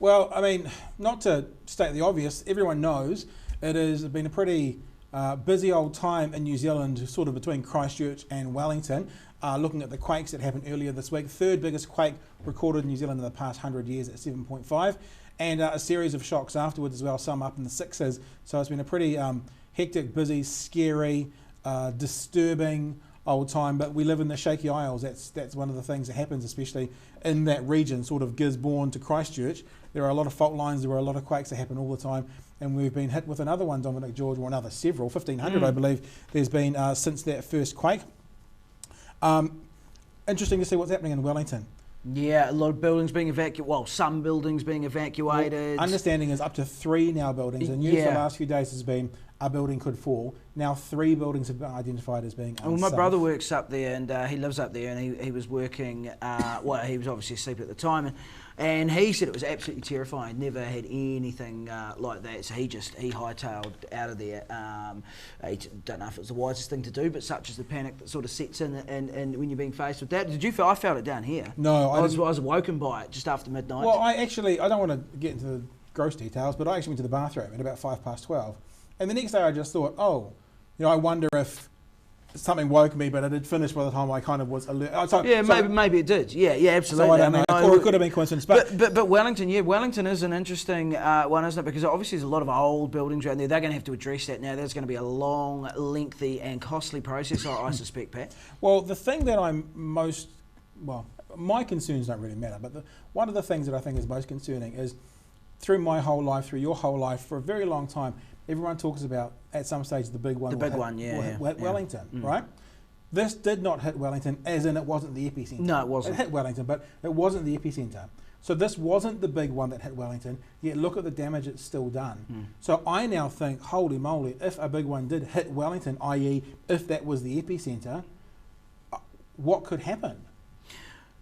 Well, I mean, not to state the obvious, everyone knows it has been a pretty busy old time in New Zealand, sort of between Christchurch and Wellington, looking at the quakes that happened earlier this week. Third biggest quake recorded in New Zealand in the past 100 years at 7.5, and a series of shocks afterwards as well, some up in the sixes. So it's been a pretty hectic, busy, scary, disturbing old time, but we live in the shaky isles. That's one of the things that happens, especially in that region, sort of Gisborne to Christchurch. There are a lot of fault lines, there are a lot of quakes that happen all the time, and we've been hit with another one, Dominic, George, or another several, 1,500 I believe there's been since that first quake. Interesting to see what's happening in Wellington. Yeah, a lot of buildings being evacuated. Well, some buildings being evacuated. Well, understanding is up to 3 now buildings. The news the last few days has been a building could fall. Now 3 buildings have been identified as being unsafe. Well, my brother works up there, and he lives up there, and he was working. Well, he was obviously asleep at the time, and he said it was absolutely terrifying. Never had anything like that, so he hightailed out of there. I don't know if it was the wisest thing to do, but such is the panic that sort of sets in, and when you're being faced with that. Did you feel? I felt it down here. No, I was awoken by it just after midnight. Well, I don't want to get into the gross details, but I actually went to the bathroom at about 12:05, and the next day I just thought, oh, I wonder if something woke me, but it had finished by the time I kind of was alert. Maybe it did. Yeah, absolutely. So I don't know. Or it could have been coincidence. But Wellington, Wellington is an interesting one, isn't it? Because obviously there's a lot of old buildings around there. They're going to have to address that now. There's going to be a long, lengthy and costly process, I suspect, Pat. Well, the thing that my concerns don't really matter, but one of the things that I think is most concerning is through my whole life, through your whole life, for a very long time, everyone talks about, at some stage, the big one. The big one, yeah. Wellington, right? This did not hit Wellington, as in it wasn't the epicenter. No, it wasn't. It hit Wellington, but it wasn't the epicenter. So this wasn't the big one that hit Wellington, yet look at the damage it's still done. So I now think, holy moly, if a big one did hit Wellington, i.e. if that was the epicenter, what could happen?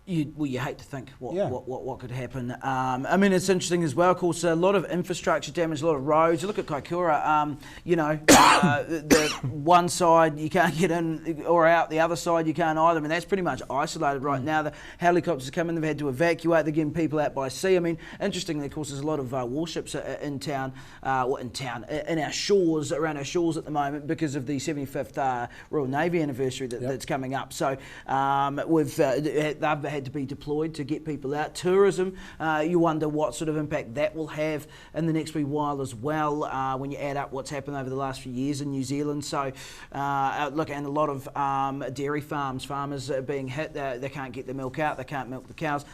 You hate to think what could happen. I mean, it's interesting as well. Of course, a lot of infrastructure damage, a lot of roads. You look at Kaikoura. The one side you can't get in or out, the other side you can't either. I mean, that's pretty much isolated right now. The helicopters are coming. They've had to evacuate. They're getting people out by sea. I mean, interestingly, of course, there's a lot of warships in town, in our shores, around our shores at the moment because of the 75th Royal Navy anniversary that's coming up. So they've had to be deployed to get people out. Tourism, you wonder what sort of impact that will have in the next wee while as well when you add up what's happened over the last few years in New Zealand. So look, and a lot of dairy farmers are being hit. They can't get the milk out, they can't milk the cows.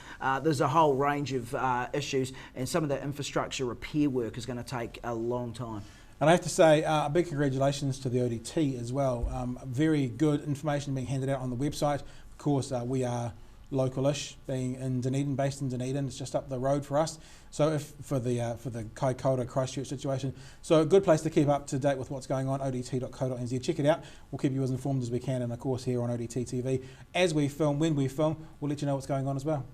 There's a whole range of issues, and some of the infrastructure repair work is going to take a long time. And I have to say, a big congratulations to the ODT as well. Very good information being handed out on the website. Of course, we are local-ish, being in Dunedin, based in Dunedin. It's just up the road for us. So for the Kaikoura Christchurch situation, so a good place to keep up to date with what's going on. ODT.co.nz. Check it out. We'll keep you as informed as we can, and of course here on ODTtv, as we film, when we film, we'll let you know what's going on as well.